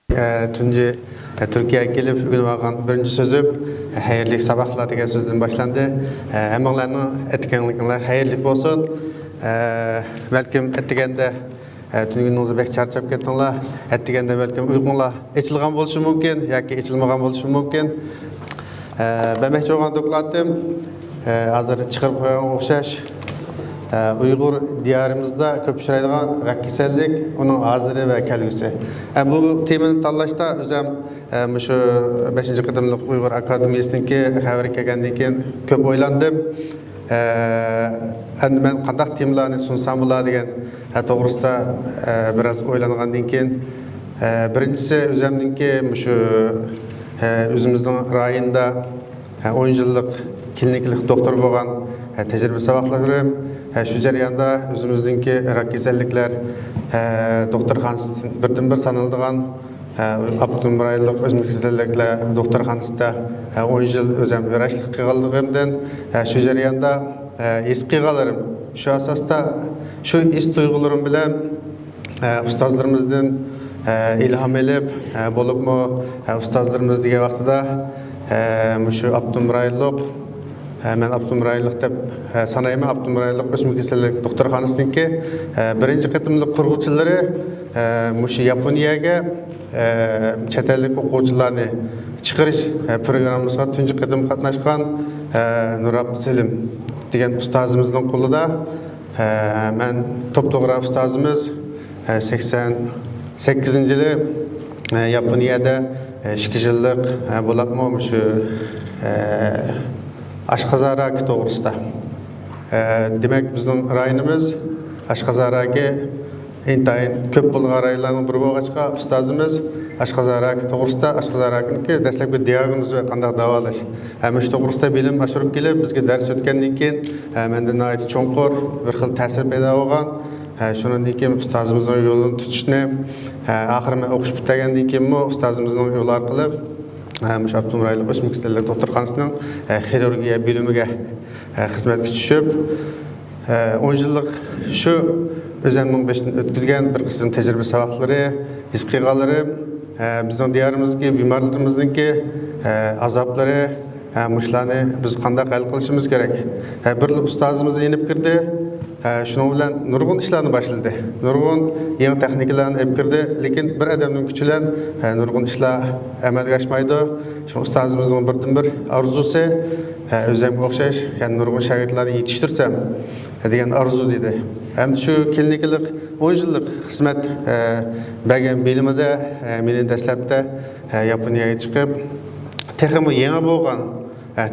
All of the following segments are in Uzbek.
Tunji Türkiye'ye gelip bugün varan birinci sözüm hayırlı sabahlar degan sözden başlandı. Hammalarning etkenlikler hayırlı olsun. Belki etgende tungunuzda bek charchab ketdinglar. Etgende belki uyqunglar echilgan bo'lishi mumkin yoki echilmagan bo'lishi mumkin. Ben mehçe olan dokladım. Hazır çıkarıp koyan okşaş. Uygur diyarımızda köp şiraydıgan rak kesellik, onun hazırı ve kelgisi. Bu temanı tanlaşta özüm şu 5. qadamlıq Uygur Akademiyasındaki xabar kelgandan keyin köp oylandım. Endi men qandaq temalarni sunsam bo'ladi degan to'g'risida biraz o'ylangandan keyin birinchisi o'zimningki shu o'zimizning rayonda 10 yillik kliniklik doktor bo'lgan tecrübe sabaqlarım. Şu jarayonda o'zimizningki rak kasalliklar doktorxonasida birdan-bir sanaladigan Abdumrayillik o'zimiz kasalliklar doktorxonasida 10 yil o'zim vrachlik qilganligimdan shu jarayonda his qilganlarim shu asosda shu his tuyg'ularim bilan ustozlarimizdan ilhom olib bo'libmi ustozlarimiz degan vaqtida shu Abdumrayillik men Abdumrayillik deb sanayman. Abdumrayillik o'smir kasallik doktorxonasininki birinchi qatimliq qurg'uvchilari shu Yaponiyaga chet ellik o'quvchilarni chiqarish programmasiga tunji qatim qatnashgan Nurabdiselim degan ustozimizning qo'lida men to'p-to'g'ri ustozimiz 88-yili Yaponiyada 2 yillik bo'libmi shu Ashqazara to'g'risida. Demak bizning rayonimiz Ashqazaraga intayin ko'p bo'lgan rayonlarning biri bo'lg'achqa ustozimiz Ashqazara to'g'risida Ashqazaraga dastlabki diagnoz va qanday davolash shu to'g'risida bilim oshirib kelib bizga dars o'tgandan keyin menda nihoyat cho'nqur bir xil ta'sir paydo bo'lgan. Shundan keyin ustozimizning yo'lini tutishni oxiri men o'qish bitgandan keyin ustozimizning yo'li orqali Abdumrayillik o'smir kasallik doktorxonasining xirurgiya bo'limiga xizmatga tushib 10 yillik shu o'zimning o'tkazgan bir qism tajriba saboqlari, his qilganlarim bizning diyorimizga bemorlarimizningki azoblari mushlarni biz qanday hal qilishimiz kerak. Bir ustozimiz yenib kirdi. Shuning bilan nurg'un ishlarni boshladi. Nurg'un yangi texnikalarni olib kirdi, lekin bir odamning kuchi bilan nurg'un ishlar amalga oshmaydi. Shu ustozimizning birdan-bir orzusi o'zimga o'xshash, ya'ni nurg'un shogirdlarni yetishtirsam degan orzu dedi. Ham shu klinikalik 10 yillik xizmat bergan bilimida meni dastlabda Yaponiyaga chiqib, texmi yangi bo'lgan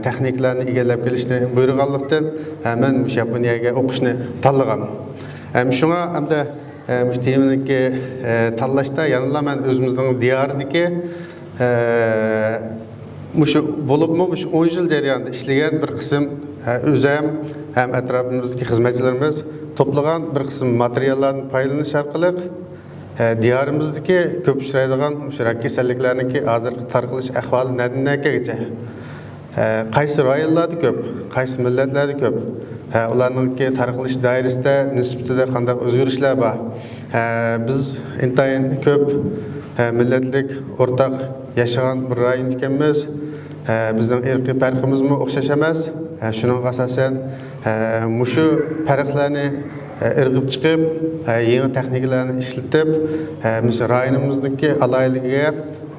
texniklarni egallab kelishni buyurganlikdan men Yaponiyaga o'qishni tanlagan. Shunga hamda shu temaniki tanlashda yanıla men o'zimizning diyoridagi shu bo'libmi shu 10 yil jarayonida ishlagan bir qism o'zim ham atrofimizdagi xizmatchilarimiz to'plagan bir qism materiallarni foydalanish orqali diyorimizdagi ko'p uchraydigan shu rak kasalliklarniki hozirgi tarqalish ahvoli nadanagacha qaysi rayonlarda ko'p, qaysi millatlarda ko'p, ularningki tarqalish doirasida nisbatida qanday o'zgarishlar bor. Biz intayin ko'p millatlik o'rtaq yashagan bir rayon ekanmiz. Bizning irqiy farqimizmi o'xshash emas. Shuning asosan shu farqlarni irg'ib chiqib, yangi texnikalarni ishlatib, biz rayonimizningki alayligiga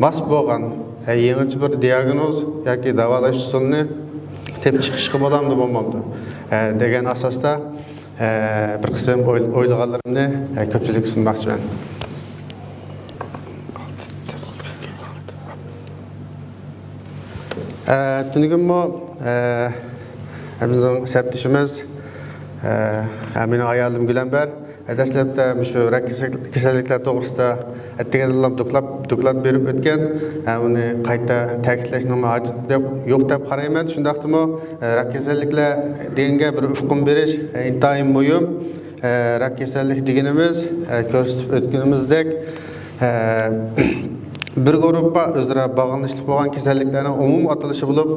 mos bo'lgan yangi bir diagnoz yoki davolash usulini tepib chiqishga bo'lamdi bo'lmamdi degan asosda bir qism o'ylaganlarimni ko'pchilikka sunmoqchiman. Tunugimmo bizning sabtishimiz meni ayolim Gulambar dastlabda shu rak kasalliklar to'g'risida attiganlar doklad berib o'tgan. Uni qayta ta'kidlashning hojati yo'q deb qarayman. Shundaqdimi rak kasalliklar deganga bir ufqum berish intayin muhim. Rak kasallik deganimiz ko'rsatib o'tganimizdek bir gruppa o'zaro bog'lanishli bo'lgan kasalliklarning umumiy atalishi bo'lib,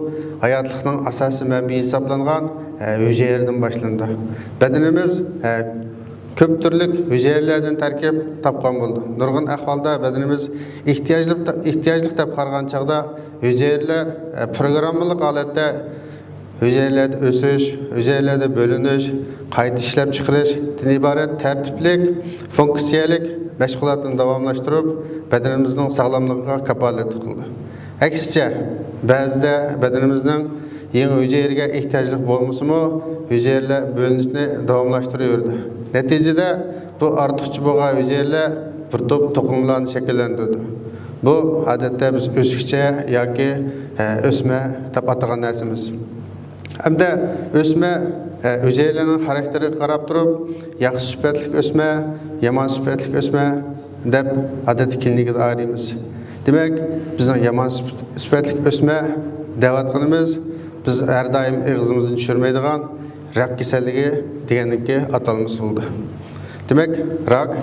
hayotlikning asosiy manbai hisoblangan hujayradan boshlandi. Badanimiz köp türlük hücrelerden terkip tapkan buldu. Nurgun ahvalda bedenimiz ihtiyaclık dep qargan çağda hücreler programmalık aletde hücrelerde ösüş, hücrelerde bölünüş, qayta işlep çıkarış, ibaret tertiplik, fonksiyalik meşgulatını davamlaştırıp bedenimizin sağlamlığına kapalet kıldı. Aksine bazıda bedenimizin yeni hücreye ihtiyaclık olması mı hücreler bölünüşünü davamlaştırıyordu. Neticede bu artıkçı boğa hücreler bir top toplumlarını şekillendirdi. Bu adette biz ösükçe yoki ösme deb atagan narsamiz. Hamda ösme hücrelerin karakteri qarab turib, yaxshi sifatli ösme, yomon sifatli ösme deb odat kimligiga ayıramiz. Demek bizning yomon sifatli ösme deb atganimiz biz her daim ağzımızı düşürmeydigan rak keselligi deganlikka atalmış oldu. Demek rak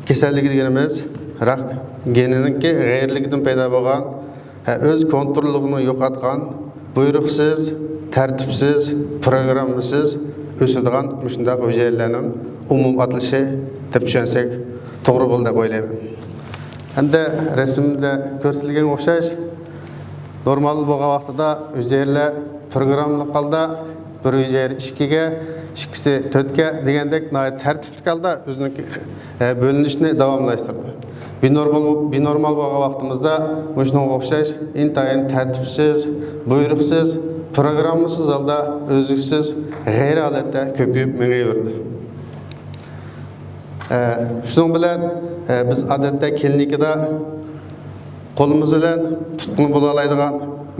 keselligi deganimiz rak genininki g'ayirligidan paydo bo'lgan, o'z kontrolligini yo'qotgan, buyruqsiz, tertipsiz, programmasiz o'sadigan shunday hücrelerning umum atılışı deb tushunsak to'g'ri bo'ladi deb o'ylayman. Hamda rasmda ko'rsatilgan o'xshash normal bo'lgan vaqtida hücreler programmali holda bir hücre 2'ga, ikisi 4'ga degandek tertipli holda o'zining bölünüşünü davamlaştırdı. Binormal bo'lgan vaqtimizda shunga o'xshash intayin tertipsiz, buyruqsiz, programmasiz holda o'zliksiz g'ayri holatda ko'payib mengayverdi. Shuning bilan biz odatda klinikada qo'limiz bilan tutqun bo'la oladigan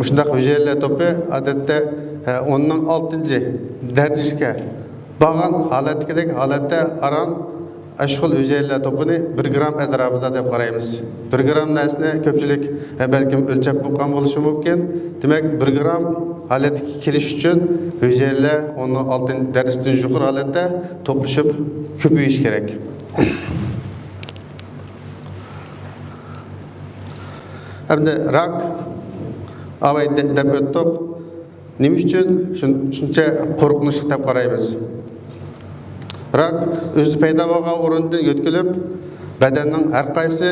shunday hücreler to'pi odatda onun 6-darajga bo'lgan holatda aran aşkıl hücreler topunu 1 gram etrafında deb qaraymiz. 1 gram narsani ko'pchilik balkim o'lchab bo'lgan bo'lishi mumkin. Demek 1 gram holatga kelish uchun hücreler onun 6-darajadan yuqori holatda to'plashib ko'payish kerak. Hamda rak avay deb o'tdik. Nima uchun shuncha qo'rqinchli deb qaraymiz? Rak o'zi paydo bo'lgan o'rindan yo'tkilib, badanning har qaysi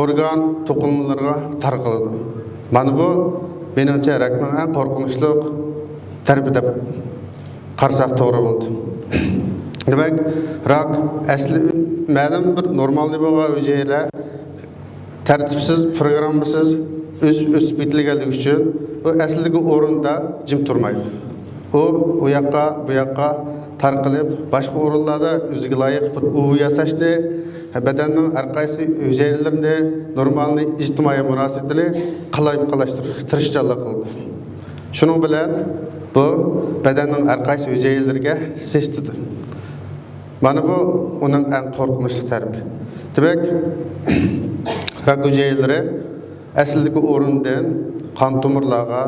organ to'qimalarga tarqaladi. Mana bu menimcha rakning eng qo'rqinchli tarbi deb qarasak to'g'ri bo'ldi. Demak, rak asli ma'lum bir normal bo'lgan hücreler tertipsiz, programmasiz o'sib ketilganligi uchun u aslidagi o'rinda jim turmaydi. U yoqqa, bu yoqqa tarqalib, boshqa o'rinlarda o'ziga loyiq bir uv yasashni, badanning har qaysi hücrelerini normalni ijtimoiy munosabatini qilishtirishchanlik qildi. Shuning bilan bu badanning har qaysi hücrelariga sesdi. Mana bu uning eng qo'rqinchli tarbi. Demak, rak hücreleri aslidagi o'rindan qon tomirlarga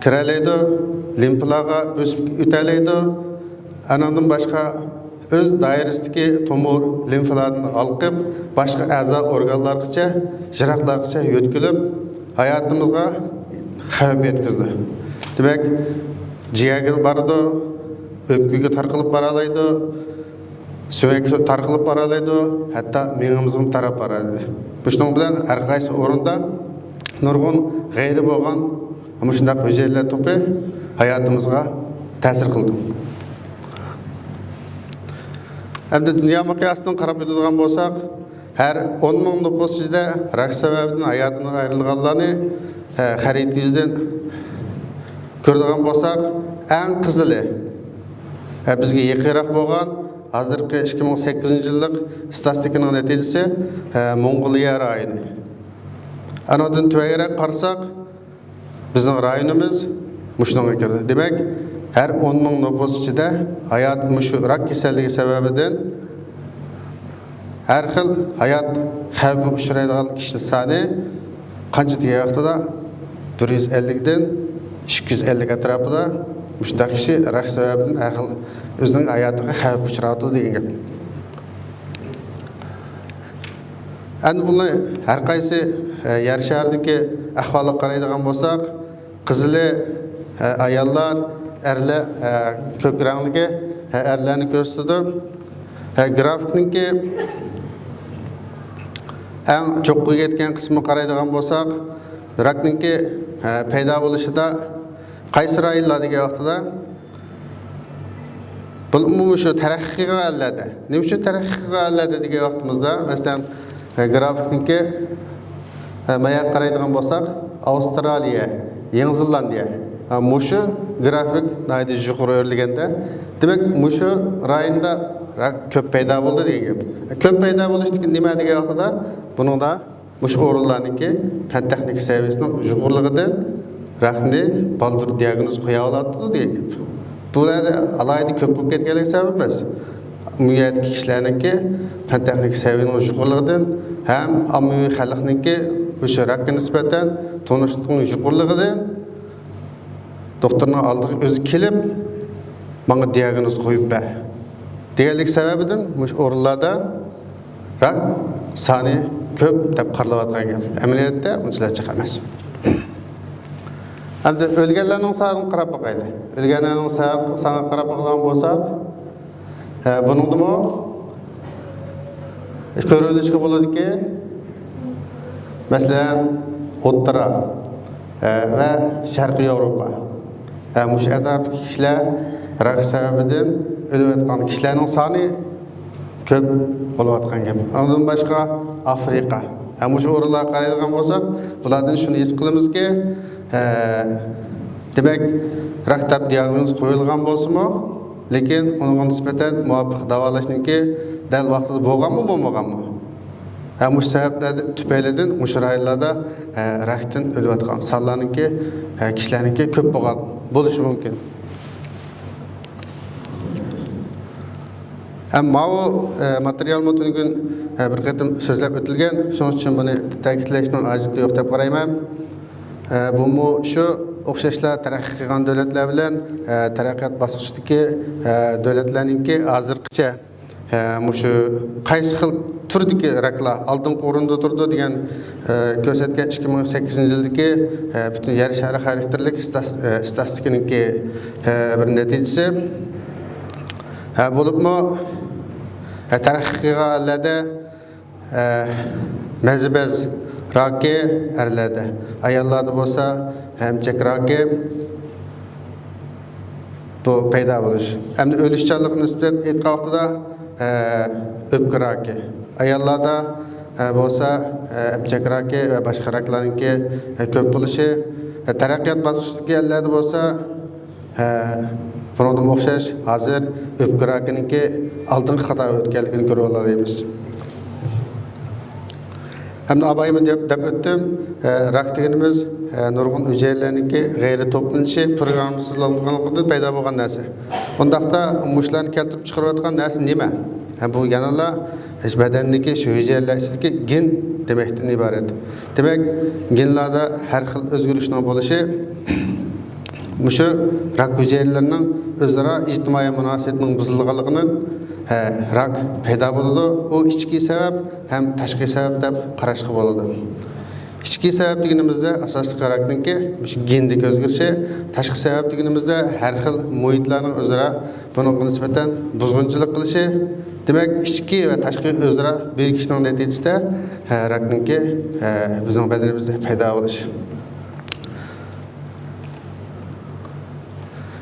kiralaydi, limfalarga o'sib o'talaydi. Anandan başka öz dairesidagi tomir limfalarni alqib, başka a'zo organlargacha, jiroqlargacha yo'tkilib, hayotimizga xavf yetkazdi. Demak, jigarga boradi, o'pkaga tarqalib boralaydi, suyak tarqalib boralaydi, hatto miyamizga tarab boradi. Shuning bilan har qaysi o'rinda nurg'un g'ayri bo'lgan ana shunday hücreler to'pi hayotimizga ta'sir qildi. Hamda dunyo miqyosidan qarab o'tadigan bo'lsak, har 10 ming nüfus ichida rak sababidan hayotidan ayrilganlarni xaritamizdan ko'radigan bo'lsak, eng qizili bizga yaqinroq bo'lgan hozirgi 2008-yillik statistikaning natijasi Mongoliya rayoni. Anadan tuvayroq qarasak, bizning rayonimiz mushunga kirdi. Demak, her 10 ming nüfus ichida hayot mushu rak kasalligi sababidan har xil hayot xavfi uchraydigan kishilar soni qancha degan vaqtida 150 dan 250 atrofida mushunday kishi rak sababidan har xil o'zining hayotiga xavf uchraydi degan gap. Endi buni har qaysi yer shahridagi ahvolga qaraydigan bo'lsak, qizili ayollar erlar ko'k rangligi erlarni ko'rsatdi. Grafikninki eng cho'qqiga yetgan qismi qaraydigan bo'lsak, rakninki paydo bo'lishida qaysi rayonlardagi vaqtida bu shu taraqqiga alladi. Nima uchun taraqqiga alladi degan vaqtimizda, masalan, grafikninki maya qaraydigan bo'lsak, Avstraliya, Yangi Zelandiya mushu grafik naydi yuqori o'rliganda, demak, mushu rayonda rak ko'p paydo bo'ldi degan gap. Ko'p paydo bo'lishdiki nima degan vaqtida, buningda mushu o'rinlarniki fan texnik saviyasining yuqorligidan rakni baldur diagnoz qo'ya oladi degan gap. Bular alayda ko'p bo'lib ketganlik sabab emas. Bu yerdagi kishilarniki fan texnik saviyaning yuqorligidan ham ommaviy xalqniki o'sha rakka nisbatan tanishlikning yuqorligidan doktorning oldiga o'zi kelib menga diagnoz qo'yib ber deganlik sababidan mush o'rinlarda rak soni ko'p deb qaralayotgan gap. Amaliyotda unchalar chiq emas. Endi o'lganlarning soniga qarab boqaylik. O'lganlarning soniga qarab boqgan bo'lsak, buningdimi ko'rilishga bo'ladiki, masalan, O'rta va Sharqiy Yevropa. Mush atrofdagi kishilar rak sababidan o'layotgan kishilarning soni ko'p bo'layotgan gap. Undan boshqa Afrika. Mush o'rinlarga qaraydigan bo'lsak, bulardan shuni his qilamizki, demak, rak deb diagnoz qo'yilgan bo'lsa-mu, lekin unga nisbatan muvofiq davolashniki dal vaqtida bo'lganmi, bo'lmaganmi? Mush sabablar tufaylidan mush rayonlarda rakdan o'layotgan sonlarniki kishilarniki ko'p bo'lgan bo'lishi mumkin. Ammo material mutungun bir qatim so'zlab o'tilgan, shuning uchun buni ta'kidlashning hojati yo'q deb qarayman. Bu shu o'xshashlar taraqqiy qilgan davlatlar bilan taraqqiyot bosqichidagi davlatlarningki hozirgacha mushu qaysi xil turdagi raklar oldingi o'rinda turdi degan ko'rsatgan 2008-yildagi butun yer shari xarakterlik statistikaninki bir natijasi bo'libmi, taraqqiyotlarda mazbaz raki erlarda, ayollarda bo'lsa hamchak raki bu paydo bo'lish. Hamda o'lishchanlik nisbatan aytgan vaqtida o'pka raki, ayollarda bo'lsa hamchak raki va boshqa raklarningki ko'p bo'lishi, taraqqiyot bosqichidagi yerlarda bo'lsa bunga o'xshash hozir o'pka rakiningki oldingi qator o'tganligini ko'rib olamiz. Hamda abayımı deb o'tdim, rak deganimiz nurg'un hujayralarniki g'ayri to'planishi programmasizlanganligida paydo bo'lgan narsa. Bundaqda mushlarni keltirib chiqarayotgan narsa nima? Bu yanala badanniki shu hujayralar ichidagi gen demakdan iborat. Demak, genlarda har xil o'zgarishlar bo'lishi mushu rak hujayralarining o'zaro ijtimoiy munosabatning buzilganligining rak paydo bo'ladi. U ichki sabab ham tashqi sabab deb qarashga bo'ladi. Ichki sabab deganimizda asosiy rakningki gendagi o'zgarishi, tashqi sabab deganimizda har xil muhitlarning o'zaro bunga nisbatan buzg'unchilik qilishi. Demak, ichki va tashqi o'zaro birikishning natijasida rakningki bizning badanimizda paydo bo'lishi.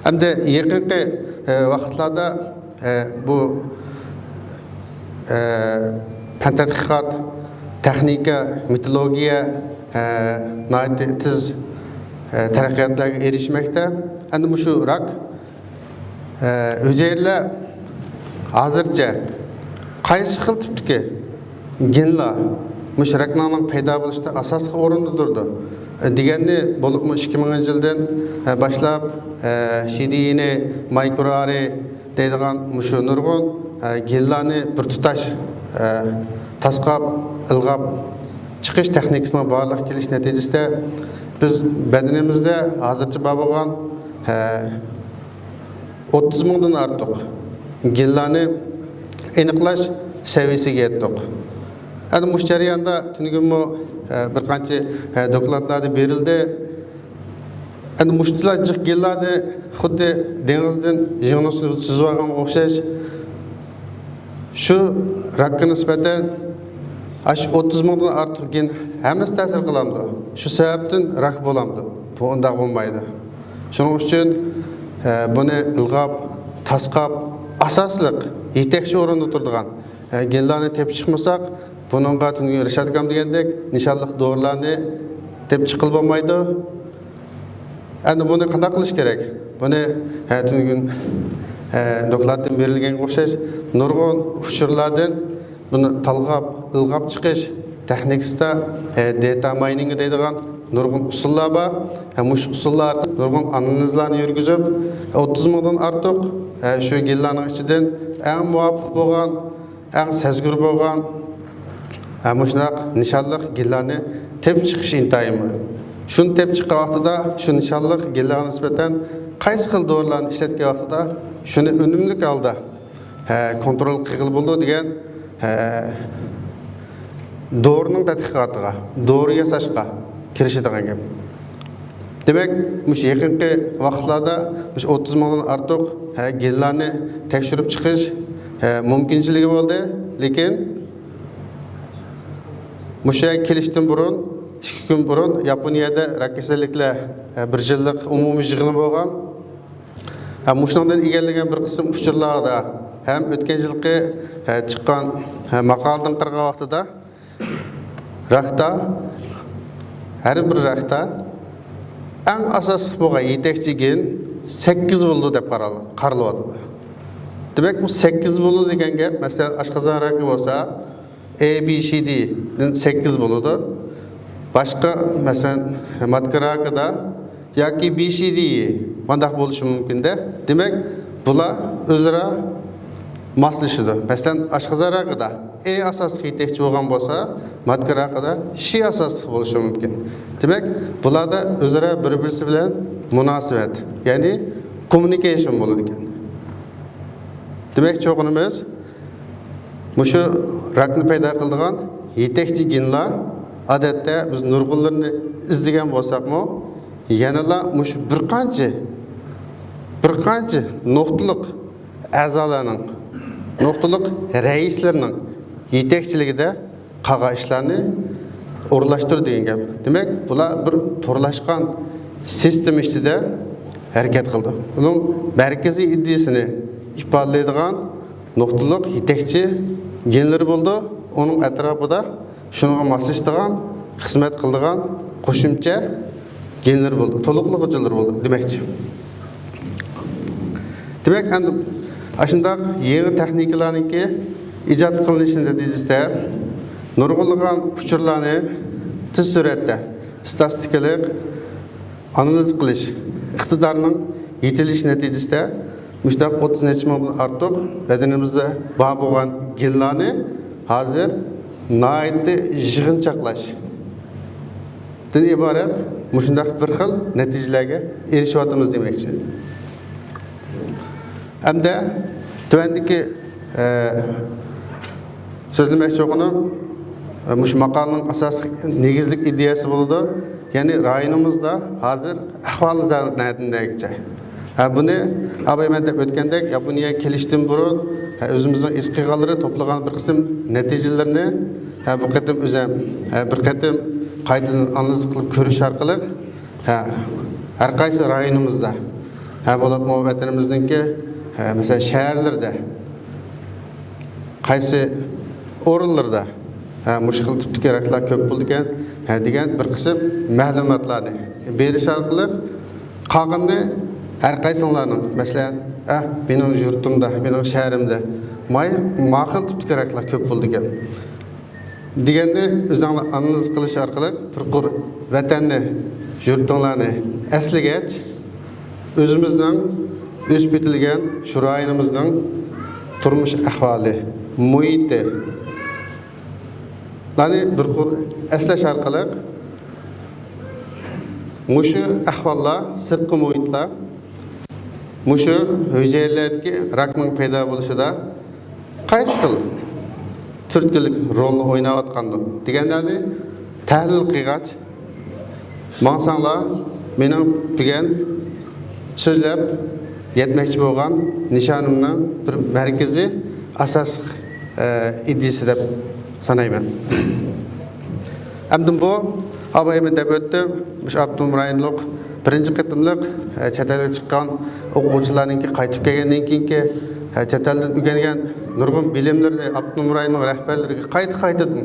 Hamda yaqinqi vaqtlarda bu fan tadqiqot, texnika, meteorologiya tiz taraqqiyotlarga erishmoqda. Endi shu rak hujayralar hozircha qaysi xil tipdagi genlar mush rakning paydo bo'lishida asosiy o'rinda turdi deganni bo'libmi 2000-yildan boshlab shidini mikrori deydigan mushu nurg'un genlarni bir tutash tasqab ilg'ab chiqish texnikasining borliq kelish natijasida biz badanimizda hozircha bor bo'lgan 30 mingdan ortiq genlarni aniqlash saviyasiga yetdik. Endi mush jarayonda tunigimmi bir qancha dokladlarda berildi. Endi mushlar jiq genlarni xuddi dengizdan yig'ni suzib olganga o'xshash Şu rakka nisbeten 30 mingdan ortiq gen hammasi ta'sir qilamdi. Shu sababdan rak bo'lamdi. Bu undaq bo'lmaydi. Shuning uchun buni ilg'ab, tasqab, asosliq yetakchi o'rinda turadigan genlarni tepib chiqmasak, buningga tungi Rishad akam degandek nishonliq dorilarni tepib chiqilib bo'lmaydi. Endi buni qanday qilish kerak? Buni tungi dokladdan berilganga o'xshash nurg'un uchurlardan buni talg'ab, ilg'ab chiqish texnikasida data mining deydigan nurg'un usullar bor. Mush usullar nurg'un analizlarni yurgizib, 30 mingdan ortiq shu genlarning ichidan eng muvofiq bo'lgan, eng sezgir bo'lgan mushunaq nishonliq genlarni tepib chiqish intayin. Shuni tepib chiqqan vaqtida shu nishonliq genlarga nisbatan qaysi xil dorilarni ishlatgan vaqtida shuni unumli holda kontrol qilib bo'ldi degan dorining tadqiqotiga, dori yasashga kirishadigan gap. Demak, mush yaqinqi vaqtlarda 30 mingdan ortiq genlarni tekshirib chiqish mumkinchiligi bo'ldi, lekin musha kelishdan burun 2 kun burun Yaponiyada rak kasalliklar bir yillik umumiy yig'ini bo'lgan. Mushundan egallagan bir qism uchurlarda ham o'tgan yilgi chiqqan maqoladan qirg'an vaqtida rakda har bir rakda eng asosli bo'lgan yetakchi gen 8 bo'ldi deb qaralyapti. Demak, bu 8 bo'ldi degan gap, masalan, oshqozon raki bo'lsa, ABCD 8 bo'ladi. Boshqa, masalan, matka rakida yoki BCD mandaq bo'lishi mumkin-da. Demak, bular o'zaro moslashadi. Masalan, oshqozon rakida asosli yetakchi bo'lgan bo'lsa, matka rakida asosli bo'lishi mumkin. Demak, bularda o'zaro bir-birisi bilan munosabat, ya'ni communication bo'ladi ekan. Demak, cho'qinimiz mushu rakni paydo qiladigan yetakchi genlar odatda biz nurg'unlarni izlagan bo'lsak-mu, yanada mush bir qancha nuqtaliq a'zolarning, nuqtaliq raislarning yetakchiligida qilgan ishlarni o'rlashtir degan gap. Demak, bular bir to'rlashgan sistem ichida harakat qildi. Uning markaziy ideyasini ifodalaydigan nuqtaliq yetakchi genlar bo'ldi. Uning atrofida shunga moslashadigan, xizmat qiladigan qo'shimcha genlar bo'ldi, to'liqliqchilar bo'ldi demakchi. Demak, endi ashundaq yangi texnikalarniki ijod qilinishi natijasida nurg'unlagan uchurlarni tez suratda statistikalik analiz qilish iqtidorining yetilishi natijasida mushtaq 30 mingdan ortiq badanimizda bor bo'lgan genlarni hozir nihoyatda yig'inchoqlash dan iborat mushundaq bir xil natijalarga erishyapmiz demakchi. Hamda tuvandagi so'zlamoqchi bo'lganim mush maqolaning asosiy negizlik ideyasi bo'ldi. Ya'ni rayonimizda hozir ahvoli zanatdagicha. Buni abayman deb o'tgandek Yaponiya kelishdan burun o'zimizning isqiqalari to'plagan bir qism natijalarni bu qatim o'zim bir qatim qaytadan analiz qilib ko'rish orqali har qaysi rayonimizda bo'lib vatanimizningki masalan shaharlarda qaysi o'rinlarda mushkil tipdagi raklar ko'p bo'ldi ekan degan bir qism ma'lumotlarni berish orqali qolganni har qaysilarning masalan mening yurtimda, mening shaharimda ma'qul tipdagi raklar ko'p bo'ldi ekan deganni o'zinglar analiz qilish orqali bir qur vatanni, yurtinglarni aslagach o'zimizning o'sib ketilgan shu rayonimizning turmush ahvoli, muhiti bir qur aslash orqali mushu ahvollar, sirtqi muhitlar mushu hujayralardagi rakning paydo bo'lishida qaysi xil turtkilik rolni o'ynayotgandi deganlarni tahlil qilgach mansanglar mening degan so'zlab yetmoqchi bo'lgan nishonimning bir markaziy asosiy iddiasi deb sanayman. Әмдің бұл, абаймен деп өттім, мұш Автоном районлық бірінші қытымлық чәтәлі шыққан оқушыларының қайтып келгеннен кейінке чәтәлдің үгенген нұрғын білімлеріне Автоном районның рәхбәрлерге қайты-қайтыдың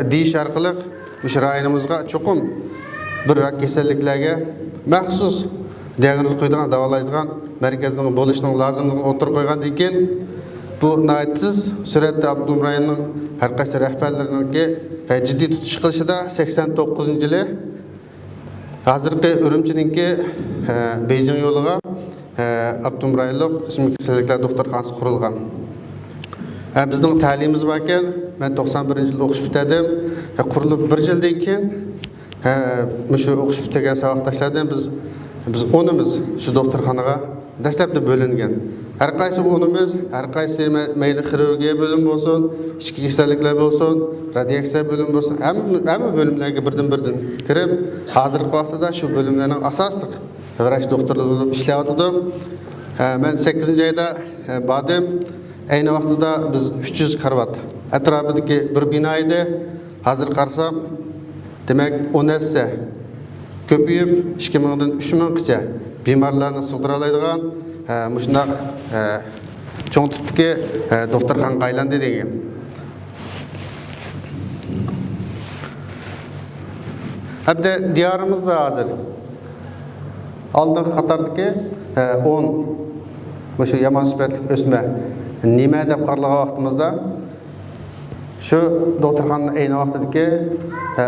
дейіш арқылық мұш районымызға чоқым бір кеселіклерге мәхсус диагноз қойдыған, давалайдыған мәркездің болышының лазымдығын отыр қойған екен. Бұл найтсыз сүретті Автоном районның әрқайсы рәхбәрлерінің ciddi tutuş kılışıda 89 жылы hazırki Ürümçi'ninki Beijing yoluga Автоном районлық үсімдік кеселіктер докторханасы құрылған. Біздің тәліміміз бар екен, мен 91 жылы оқып бітедім. Құрылып 1 жылдан кейін мүше оқып бітеген сабақташлардан біз онымыз şu докторханаға дәстәпті бөлінген. Әрқайсы онымыз, әрқайсы мейлі хирургия бөлім болсын, ішкі кеселіктер болсын, радиация бөлім болсын, әмі бөлімлерге бірден кіріп, қазіргі уақытта şu бөлімлерінің асастық врач докторлығы болып ішлеп атыдым. Мен 8-ci ayda бадым, әйні уақытта біз 300 карват. Әтрапыдaki бір бина еді, қазір қарсам, демек 10 есе көпейіп, 2000-дан 3000 қыча бимарларны сылдыралайдыған мұшынақ чоң түптіке докторханаға айланды деген. Әбді диярымызда азыр алдыңғы қатардыке 10 мұшы яман сүпәтлік өсме неме деп қарлыға вақтымызда şu докторхананың әйні вақтыдыке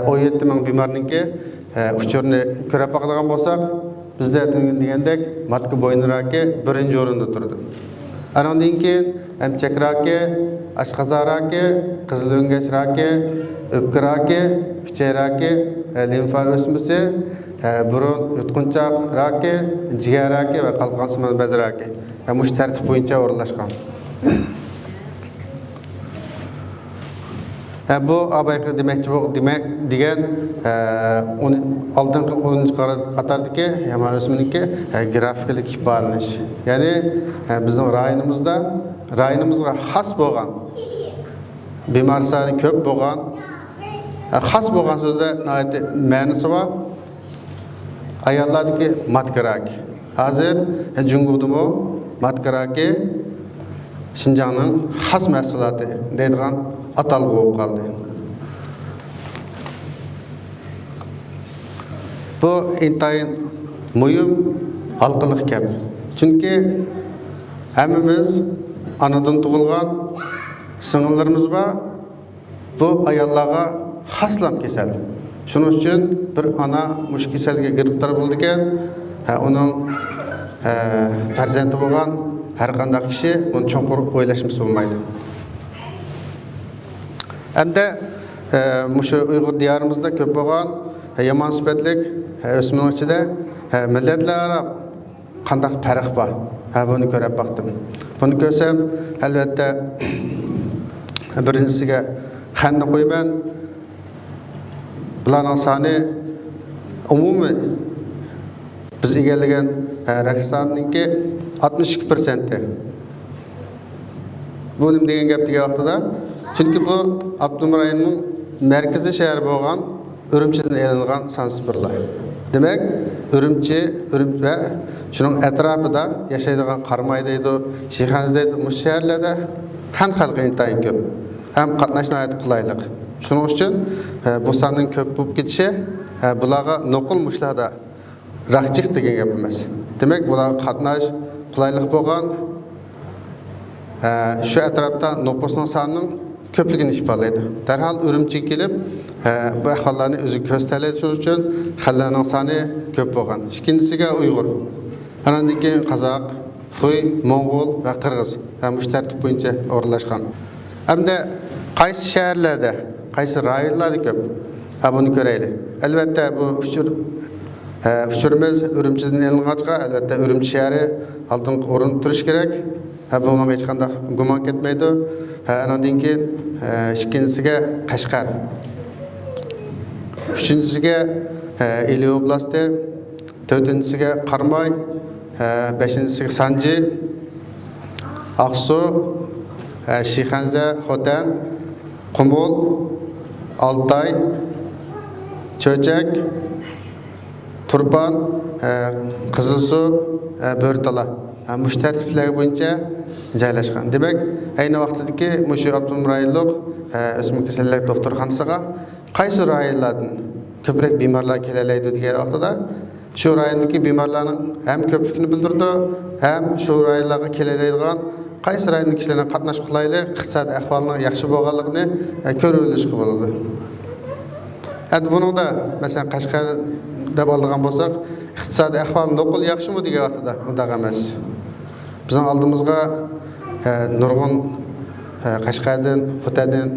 17 мың бимарныңке үшчөріне көріп бақылаған болсақ, bizde degендек матка бойын раке бірінші орында тұрды. Анан кейін әмчек раке, ашқаза раке, қызыл өңгеш раке, өпкі раке, пүчей раке, лимфа өсмісі, бұрын жұтқынчақ раке, жігер раке ve қалқан сыман бәз раке. Мұш тәртіп бойынша орынлашқан. Bu abayqı deməkçi demək degen aldığın 10-cu қатардaki yama ösmününki grafikelik bağlanış. Yani bizim rayonımızga has bolgan bemar sani köp bolgan has bolgan sözde ma'nosi var. Ayollardagi matkarak. Hozir Jungudumo matkaraki Şinjanның has mahsuloti deydigan atalgı болып қалды. Bu intayın mühim halkılık kep. Çünkü hemimiz anadan tuğulgan sınırlarımız var. Bu ayallarga haslam kesel. Şunun için bir ana muş keselge giriptar bulduken, onun farzenti bolgan her qanday kişi onu çoğur oylaşmış olmaydı. Hem de Uyghur diyarımızda köp bolgan yaman süpetlik ösmünün içinde milletler arab qanday farq var. Bunu görüp baktım. Bunu görsem elbette birincisiga xanni qo'yman. Bularning soni umumiy biz egallagan Rakistanninki 62%. Bu nim degan gap degan vaqtida, chunki bu Avtonom rayonining markaziy shahar bo'lgan Ürümchidan elingan sansibirlar. Demak, Ürümchi va shuning atrofida yashaydigan Qarmay deydi, Shixanz deydi, bu shaharlarda ham xalq intayin ko'p, ham qatnashlar qulaylik. Shuning uchun bu sonning ko'p bo'lib ketishi bularga noqulmushlarda raqchiq degan gap emas. Demak, bular qatnash qulaylik bo'lgan shu atrofda nopusning sonining ko'pligini ifodalaydi. Darhol Ürümchiga kelib bu ahvollarni o'zi ko'rsatadi. Shuning uchun xalqlarning soni ko'p bo'lgan. Ikkinchisiga Uyg'ur. Andan keyin Qozoq, Xuy, Mo'ng'ul va Qirg'iz ham shu tartib bo'yicha o'rnashgan. Hamda qaysi shaharlarda, qaysi rayonlarda ko'p? Buni ko'raylik. Albatta bu uchurimiz Ürümchidan elingancha, albatta Ürümchi shahri oldingi o'rinda turish kerak. Bunga hech qanday gumon ketmaydi. Andan keyin ikkinchisiga Qashqar. Üçüncüsüge İli oblasti, dördüncüsüge Qarmay, beşincisiga Sanji, Aqsu, Şixanze, Xotan, Qumul, Altay, Çöçek, Turpan, Qızılsu, Börtala. Muş tertipleri boyunca joylashgan. Demek, ayni vaqtdagi mushu Abdulum rayonluq o'smir kasallik doktorxonasiga qaysi rayonlardan ko'proq bemorlar kelalaydi degan vaqtida shu rayondagi bemorlarning ham ko'pligini bildirdi, ham shu rayonlarga kelalaydigan qaysi rayonning kishilarning qatnash qulaylik, iqtisodiy ahvolining yaxshi bo'lganligini ko'rib olishga bo'ladi. Buningda masalan Qashqar deb oladigan bo'lsak, iqtisodiy ahvol nuqul yaxshimi degan vaqtida undaq emas. Bizning oldimizga nurg'un Qashqardan, Xotandan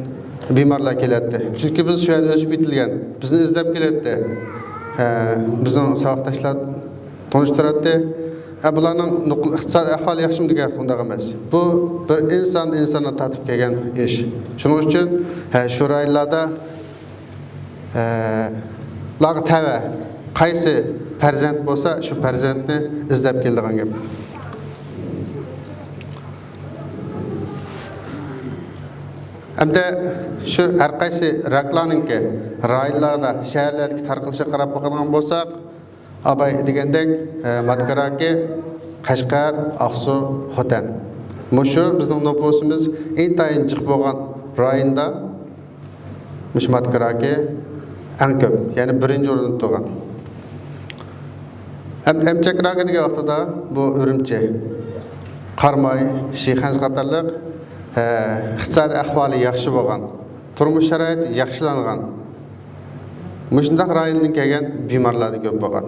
bemorlar keladi. Chunki biz shu yerda o'sib bitilgan, bizni izlab keladi. Bizning savoqdoshlar tanishtiradi. Bularning nuqul iqtisodiy ahvoli yaxshimi degan undaq emas. Bu bir insonni tatib kelgan ish. Shuning uchun shu rayonlarda lag tava qaysi farzand bo'lsa, shu farzandni izlab keladigan gap. Hamda shu har qaysi raklarninki rayonlarda, shaharlardagi tarqalishiga qarab boqadigan bo'lsak, abay degandek Matkaraki, Qashqar, Aqsu, Xotan. Mushu bizning nüfusimiz intayin jiq bo'lgan rayonda mush Matkaraki eng ko'p, ya'ni birinchi o'rinda turgan. Emchakraki degan vaqtida bu Urumchi, Qarmay, Shixanz qatorliq iqtisodiy ahvoli yaxshi bo'lgan, turmush sharoiti yaxshilangan. Mushundaq rayondan kelgan bemorlar ko'p bo'lgan.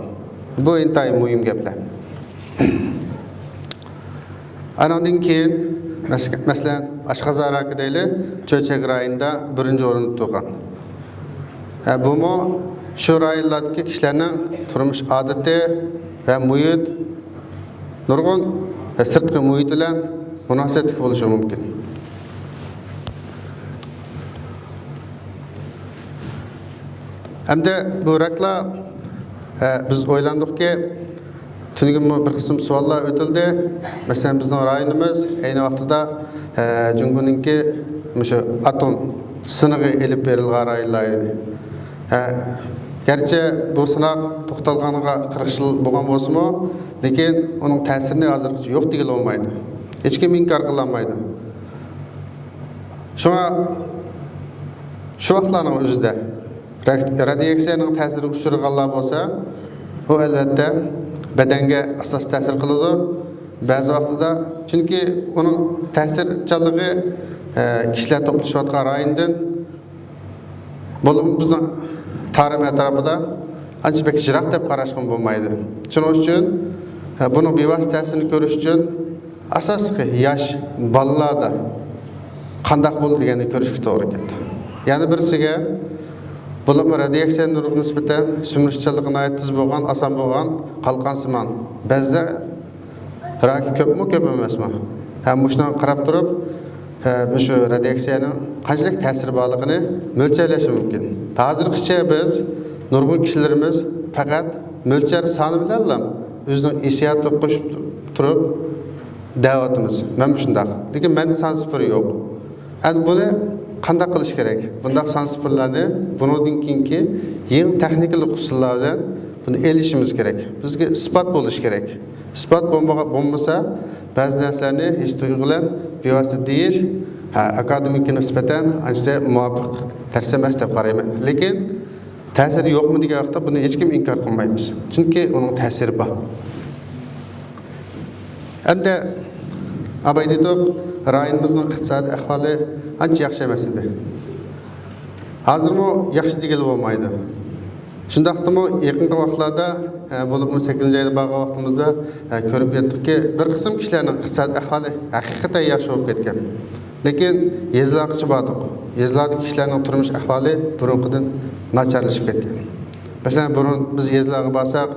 Bu intayin muhim gaplar. Anandan keyin masalan Ashqazoraki deyli, Cho'chak rayonida birinchi o'rinda turgan. Bu mu shu rayonlardagi kishilarning turmush odati va muhit nurg'un sirtqi muhit bilan munosabatli bo'lishi mumkin. Hamda bu raklar biz o'ylandikki, tungi bir qism savollar o'tildi. Masalan, bizning rayonimiz ayni vaqtida Junguninki shu atom sınığı elib berilgan rayonlar edi. Gerçi bu sınaq to'xtalganiga 40 yil bo'lgan bo'lsa-mu, lekin uning ta'sirini hozircha yo'q degil olmaydi. Hech kim inkor qilolmaydi. Shunga shu vaqtlarning o'zida radiatsiyaning ta'siri uchraganlar bo'lsa, bu albatta badanga asos ta'sir qiladi. Ba'zi vaqtida chunki uning ta'sirchanligi kishilar to'plashayotgan rayondan bo'lib bizning ta'rim atrofida ancha bek jiroq deb qarashgan bo'lmaydi. Shuning uchun buning bevositasini ko'rish uchun asosiy yosh bolalarda qanday bo'ldi deganni ko'rishga to'g'ri keldi. Ya'ni birisiga bo'lib radiatsiya nuriga nisbatan sumirishchanligi tez bo'lgan, oson bo'lgan, qalqonsimon. Ba'zida raki ko'pmi, ko'p emasmi? Ham shundan qarab turib, shu radiatsiyaning qanchalik ta'siri borligini mo'ljallash mumkin. Hozirgacha biz nurg'un kishilarimiz faqat mo'ljar soni bilan o'zining hissiyotini qo'shib turib da'vatimiz. Mana shunday. Lekin menda son sifir yo'q. Endi buni qanday qilish kerak? Bunday son sifirlarni bundan keyingi yangi texnikal usullar bilan buni elishimiz kerak. Bizga isbot bo'lish kerak. Isbot bo'lmasa, ba'zi narsalarni his tuyg'u bilan bevosita deyish akademikka nisbatan ancha muvofiq tars emas deb qarayman. Lekin ta'siri yo'qmi degan vaqtda buni hech kim inkor qilmaymiz. Chunki uning ta'siri bor. Endi abaydidoq rayonimizning iqtisodiy ahvoli ancha yaxshi emas edi. Hozirmi yaxshi degil bo'lmaydi. Shundaqdimi yaqinqi vaqtlarda bo'lib 8-oyda borgan vaqtimizda ko'rib yetdikki, bir qism kishilarning iqtisodiy ahvoli haqiqatan yaxshi bo'lib ketgan. Lekin yezlaqchi bordiq. Yezlardagi kishilarning turmush ahvoli burunqidan nacharlashib ketgan. Masalan, burun biz yezlarga borsak,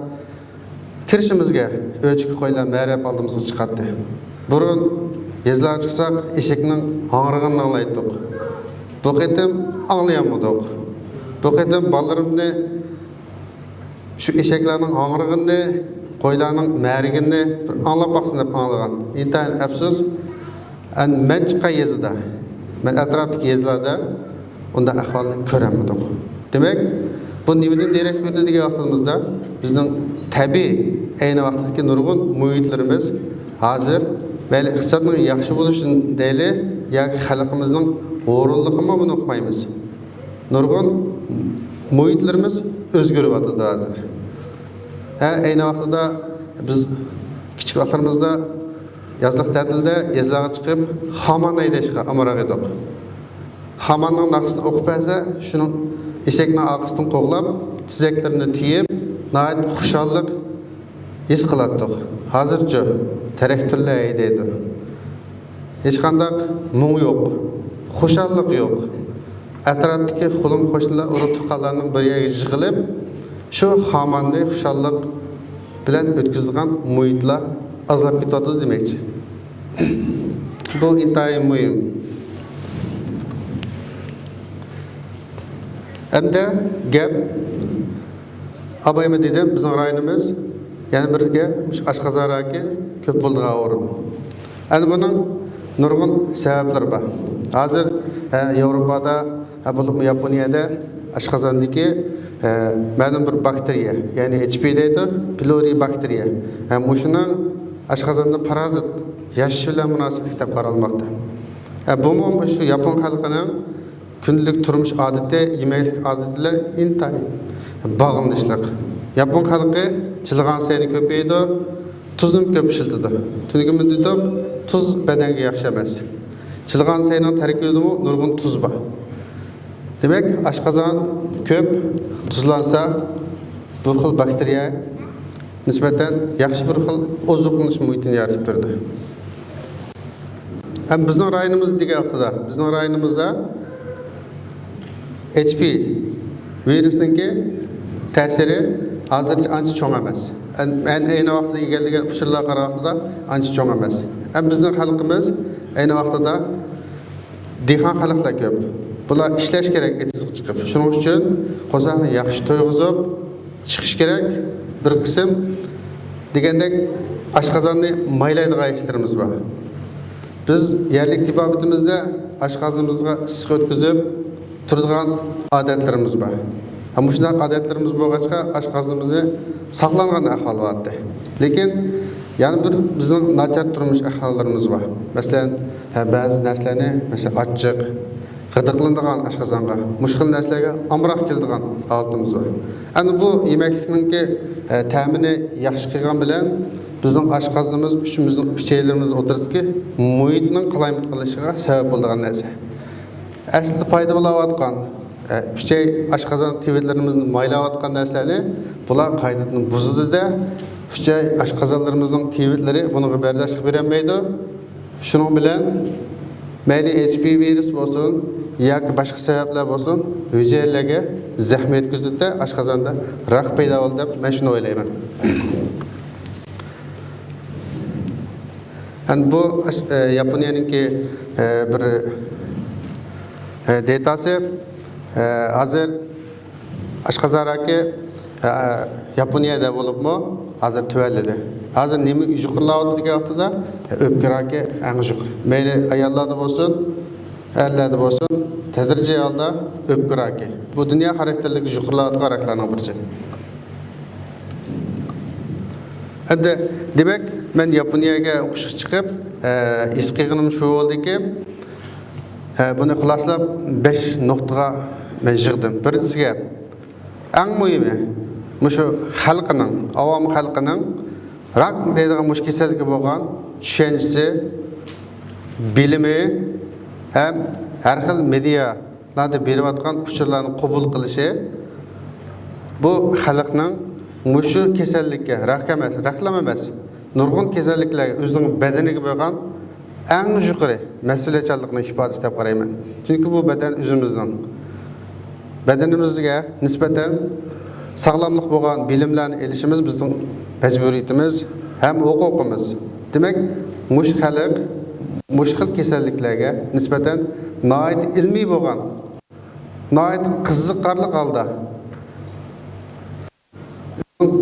kirishimizga o'chki qo'ylar ma'rab oldimizga chiqardi. Burun yezlarga chiqsak, eshikning hang'irganini anglaydik. Bu qitim anglayolmadik. Bu qitim bolalarımni şu eshaklarning hang'irganini, qo'ylarning ma'rigini anglab baqsin deb anglagan. İntayin afsus, Men chiqqan yezida, men atrofdagi yezlarda unda ahvolni ko'ramidik. Demak, bu nimadan derak berdi degan vaqtimizda bizning tabiiy ayni vaqtdagi nurg'un muhitlarimiz hozir mayli iqtisodning yaxshi bo'lishini deyli yoki xalqimizning o'rinliqimi buni uqmaymiz. Nurg'un muhitlarimiz o'zgaryapti hozir. Ayni vaqtida biz kichik vaqtimizda yazliq ta'tilda yezlarga chiqib xaman haydashga amroq edik. Xamanning naqsini o'qib bersa, shuning eshakning orqasidan qo'g'lab, tizaklarini tiyib, nayt xushallik his qilardik. Hozircha traktorlar haydaydi. Hech qanday mung yo'q, xushallik yo'q. Atrofdagi qo'lim qo'shnilar urib tuqqanlarning bir yerga yig'ilib, shu xamanni xushallik bilan o'tkazilgan muhitlar azlab ketadi demakchi. Bu intayin muhim. Hamda gap abayma dedim bizning rayonimiz yana birga Ashqazorga ko'p bo'ldigan o'rin. Ana buning nurg'un sabablari bor. Hozir Yevropada, bo'lib Yaponiyada Ashqazondagi ma'lum bir bakteriya, ya'ni HP deydi, pylori bakteriya. Mushuning Ashqazonda parazit yashash bilan munosabat deb qaralmoqda. Bu shu Yapon xalqining kundalik turmush odati, yemaklik odatlari intayin bog'lanishliq. Yapon xalqi chilg'an sayni ko'paydi, tuzni ko'p ishlatadi. Tungi muddatda tuz badanga yaxshi emas. Chilg'an sayning tarkibida nurg'un tuz bor. Demak, Ashqazon ko'p tuzlansa, bu xil bakteriya nisbatan yaxshi bir xil oziqlanish muhitini yaratib berdi. Ham bizning rayonimiz degan vaqtida, bizning rayonimizda HP virusninki ta'siri hozircha ancha cho'ng emas. Ayni vaqtda egallagan usullar qaraganda ancha cho'ng emas. Bizning xalqimiz ayni vaqtida dehqon xalqlar ko'p. Bular ishlash kerak etizib chiqib. Shuning uchun qo'zani yaxshi to'yg'izib chiqish kerak. Bir qism degandek Ashqazonni maylaydigan ishlarimiz bor. Biz yerlik tibobitimizda Ashqazonimizga issiq o'tkazib turadigan odatlarimiz bor. Ama shunday odatlarimiz bo'lg'achqa Ashqazonimizni saqlangan ahvol bo'lyapti. Lekin yana bir bizning nachar turmush ahvollarimiz bor. Masalan, ba'zi narsalarni, masalan, achchiq, g'idiqlanadigan Ashqazonga, mushkul narsalarga amroq keladigan holatimiz bor. Ana bu yemeklikninki ta'mini yaxshi qilgan bilan bizning Ashqazonimiz uchimizning uchaylarimiz o'tiribdiki, muhitning qalaymat qilishiga sabab bo'lgan narsa. Aslida foyda bo'layotgan Üçey Ashqazon tweetlerimizni maylayotgan narsalarni bular qaytadan buzdi-da, Üçey Ashqazonlarimizning tweetleri buni bardashlik bermaydi. Shuning bilan mayli HP virus bo'lsin yoki boshqa sabablar bo'lsin, hujaylarga zahmat yetkazdi-da, Ashqazonda rak paydo bo'ldi deb men shuni o'ylayman. Bu Yaponiyaningki bir datasi hozir Ashqazorga Yaponiyada bo'libmi, hozir tuvalladi. Hozir nima yuqorilayotdi degan vaqtida o'pkiraki eng yuqori. Mayli ayollarda bo'lsin, erlarda bo'lsin, tadrijiy holda o'pkiraki. Bu dunyo xarakterligi yuqorilayotgan raklarning birisi. Endi demak, men Yaponiyaga o'qishga chiqib, his qilganim shu bo'ldiki, buni xulosalab 5 nuqtaga men yig'dim. Birinchisiga eng muhimi shu xalqining, avom xalqining rak deydigan mush kasallikka bo'lgan tushunchasi, bilimi ham har xil medialarda berayotgan uchurlarni qabul qilishi bu xalqning mushu kasallikka raklam emas, nurg'un kasalliklarga o'zining badaniga bo'lgan eng yuqori mas'uliyatchanlikni ifodasi deb qarayman. Chunki bu badan o'zimizning badanimizga nisbatan sog'lomlik bo'lgan bilimlarni elishimiz bizning majburiyatimiz ham huquqimiz. Demak, mush xalq mushkil kasalliklarga nisbatan noit ilmiy bo'lgan, noit qiziqarli holda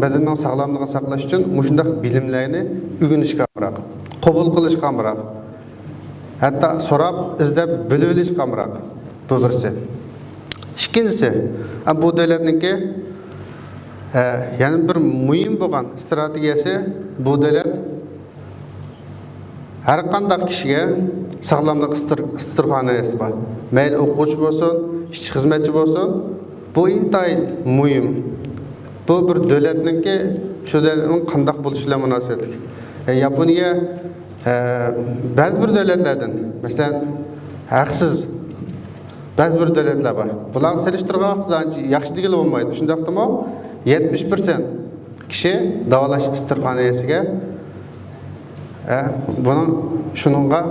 badanning sog'lomligini saqlash uchun mushundaq bilimlarni o'rganishga amroq, qabul qilishga amroq Hatta sorab, izlep bilip kamrak. Bu birisi. İkincisi, bu devletninki yani bir mühim bo'lgan stratejiyasi bu devlet har qanday kishiga sog'lomlik istirxonasi bor. Mayli o'quvchi bo'lsin, ishchi xizmatchi bo'lsin, bu intayin mühim. Bu bir devletninki shu devletning qanday bo'lishiga munosabatli. Yaponiya ba'zi bir devletlardan, masalan, haqsiz ba'zi bir devletlar bor. Bular selishtirgan vaqtida yaxshi degili bo'lmaydi. Shundaqmi? 70% kishi davolash istirxonasiga bunun şununla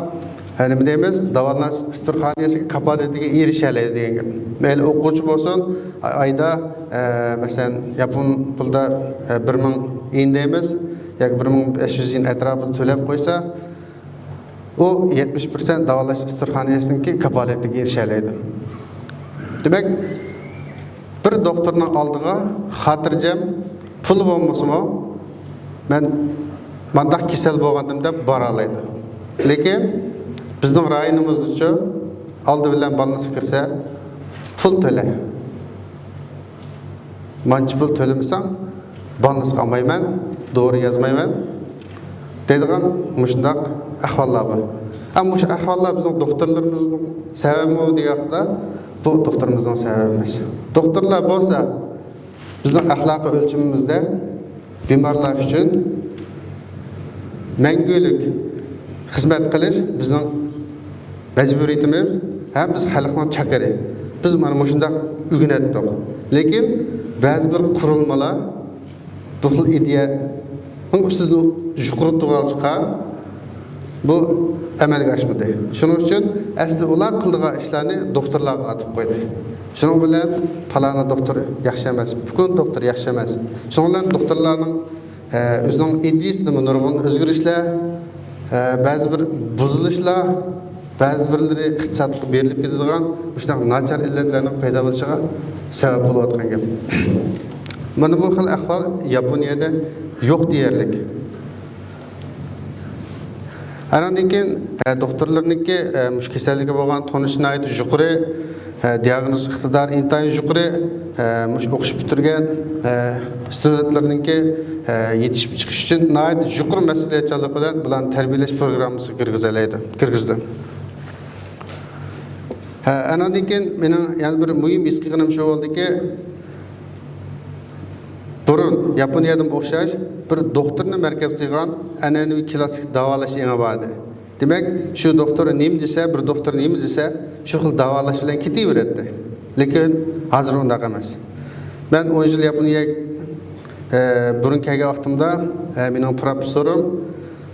nima deymiz, davolash istirxonasiga kapolatiga erishadi degan gap. Mayli o'quvchi bo'lsin, ayda masalan yapon pulda 1000 yen deymiz, yoki 1500 yen atrofida to'lab qo'ysa, o 70% davolash istirxonasiniki kapolatiga erishadi. Demak, bir doktorning oldiga xotirjam pul bo'lmasmi, men mandaq kasal bo'lgandim deb bora oladi. Lekin bizning rayonimizda oldi bilan balnisi kirsa, pul to'la. Manchi pul to'lamasam, balnisga olmayman, dori yozmayman deydigan mushundaq ahvollar bor. Ammo shu ahvollar bizning doktorlarimizning sababi deganda bu doktorimizning sababi emas. Doktorlar bo'lsa bizning axloqiy o'lchimimizda bemorlar uchun mangulik xizmat qilish bizning majburiyatimiz, ham biz xalqning chaqiri. Biz mana shunday o'rgandik. Lekin ba'zi bir qurilmalar bu xil ideya ustida yuqori turgancha bu amalga oshmadi. Shuning uchun asli ular qildigan ishlarni doktorlarga atib qo'ydi. Shuning bilan falana doktor yaxshi emas, bukun doktor yaxshi emas. Shuning bilan doktorlarning o'zining ideyasida nurg'un o'zgarishlar, ba'zi bir buzilishlar, ba'zi birlari iqtisodga berilib ketadigan shunday nachar illatlarning paydo bo'lishiga sabab bo'layotgan gap. Mana bu xil ahvol Yaponiyada yo'q deyarlik. Arandan keyin doktorlarniki mush kasalligi bo'lgan tanishni yuqori diagnoz iqtidor intayin yuqori mush o'qishib bitirgan studentlarniki yetishib chiqish uchun yuqori mas'uliyatchanlik bilan bularni tarbiyalash programmasi kirgizdi. Arandan keyin mening yana bir muhim his qilganim shu bo'ldiki, burun Yaponiyadan o'xshash bir doktorni markaz qilgan an'anaviy klassik davolash eng avvali. Demak, shu doktor nima desa, bir doktor nima desa, shu xil davolash bilan ketaveradi. Lekin hozir undaq emas. Men 10 yil Yaponiyaga burun kelgan vaqtimda mening professorim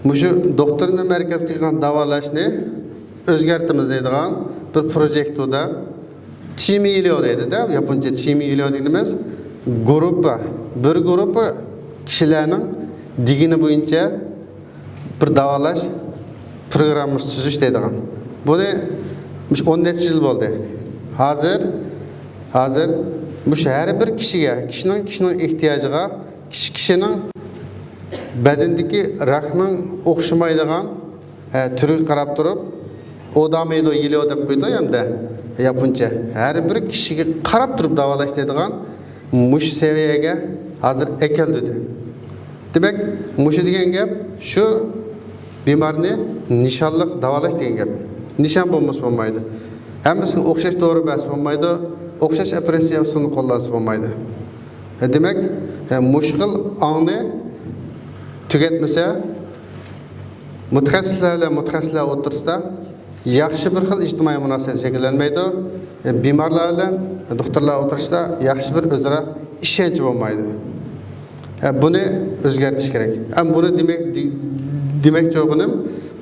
mushu doktorni markaz qilgan davolashni o'zgartimiz deydigan bir proyektda chimilyo deydi-da, yaponcha chimilyo deymiz. Bir grupa kishilarning digini bo'yicha bir davolash programmasi tuzish deydigan. Buni 10 yil bo'ldi. Hozir bu har bir kishining ehtiyojiga, kishining badandagi rahmning o'xshamaydigan turiga qarab turib, odamaydi yili deb qo'ydi hamda yaponcha. Har bir kishiga qarab turib davolash deydigan mush seviyaga hozir ekeldi. Demak, mush degan gap shu bemorni nishonliq davolash degan gap. Nishon bo'lmaydi. Hammasiga o'xshash dori bas bo'lmaydi, o'xshash operatsiya usulini qo'llansa bo'lmaydi. Demak, mushkil ongni tugatmasa, mutaxassislar o'tirsida yaxshi bir xil ijtimoiy munosabat shakllanmaydi. Bemorlar bilan doktorlar o'tirishda yaxshi bir o'zaro ishonch bo'lmaydi. Buni o'zgartirish kerak. Ham buni demoqchi bo'lganim,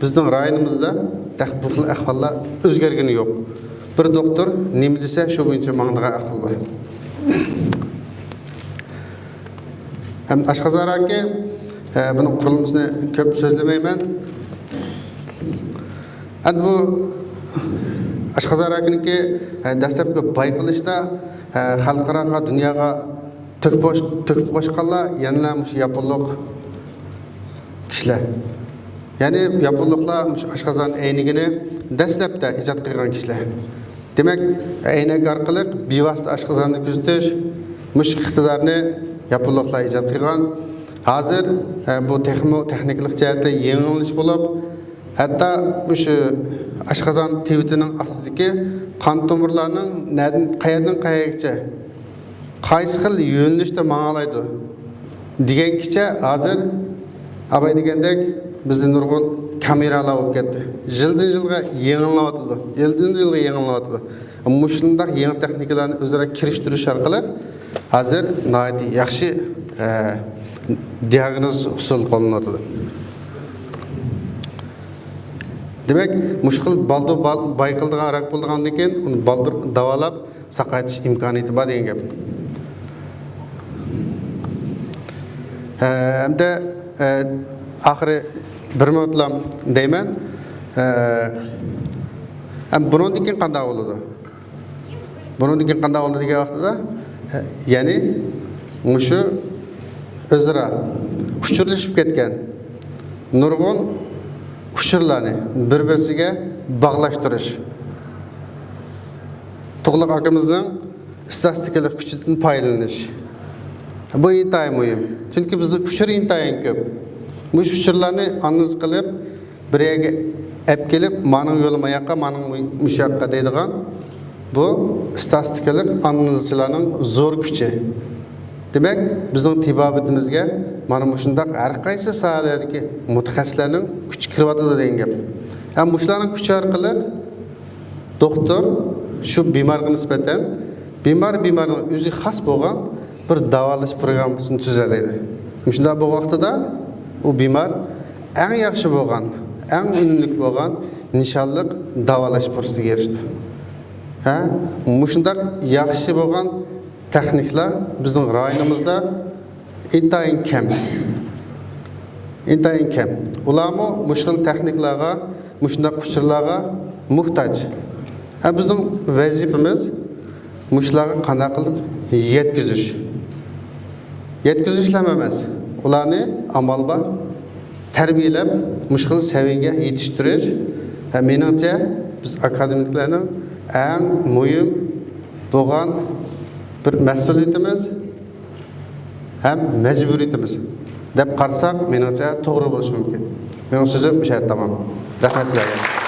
bizning rayonimizda bu xil ahvollar o'zgargani yo'q. Bir doktor nima desa, shu bo'yicha mangdigan aql bor. Ham Ashqazorga buni qurilmasini ko'p so'zlamayman. Bu Ashqazorniki dastlabki bayqilishda xalqaro dunyoga to'kib qo'shganlar yana mush yaponlik kishilar. Yani Yaponlar aşqazan eynigini dastlabda ijod qilgan kishilar. Demak, eynak orqali bevosita aşqazanni kuzatish mush iqtidorni Yaponlar ijod qilgan. Hozir bu texniklik jihatda yengillish bo'lib, hatto shu aşqazan tvitining ostidagi qon tomirlarning qayerdan qayergacha qaysi xil yo'nalishda mang'alaydi degancha hozir abay degandek bizda nurg'un kameralar bo'lib ketdi. Yildan yilga yangilanadi. Yildan yilga yangilanadi. Mushundaq yangi texnikalarni o'zaro kirishtirish orqali hozir nihoyatda yaxshi diagnoz usul qo'llanadi. Demak, mushkil baldur bayqildigan rak bo'lgandan keyin uni baldur davolab saqaytish imkoniyati bor degan gap. Hamda oxiri 1 minutlam deyman. Bundan keyin qanday bo'ladi? Bundan keyin qanday bo'ladi degan vaqtida, ya'ni mushu o'zaro uchirlashib ketgan nurg'un uchurlarni bir-biriga bog'lashtirish. Tug'liq akamizning statistikalik kuchidan foydalanish. Bu intayin muhim. Chunki bizda uchur intayin ko'p. Bu uchurlarni analiz qilib, bir yerga olib kelib, mening yo'lim yoqqa, mening mushaqqa deydigan bu statistikalik analizchilarning zo'r kuchi. Demak, bizning tibobitimizga mana shundaq har qaysi sohalardagi mutaxassislarning kuchi kiryapti degan gap. Ham shularning kuchi orqali doktor shu bemorga nisbatan bemorning o'ziga xos bo'lgan bir davolash programmasini tuzadi. Shunda bu vaqtida u bemor eng yaxshi bo'lgan, eng unumli bo'lgan nishonliq davolash fursatiga erishdi. Shundaq yaxshi bo'lgan texniklar bizning rayonimizda intayin kam. Ularmi mushkil texniklarga, mushundaq uchurlarga muhtoj. Bizning vazifamiz mushlarga qanday qilib yetkazish. Yetkazishlar emas. Ularni amalda tarbiyalab, mushkil saviyaga yetishtirish. Menimcha biz akademiklarning eng muhim bo'lgan bir mas'uliyatimiz ham majburiyatimiz deb qarasak, menimcha to'g'ri bo'lishi mumkin. Mening so'zim o'sha tamom. Rahmat sizlarga.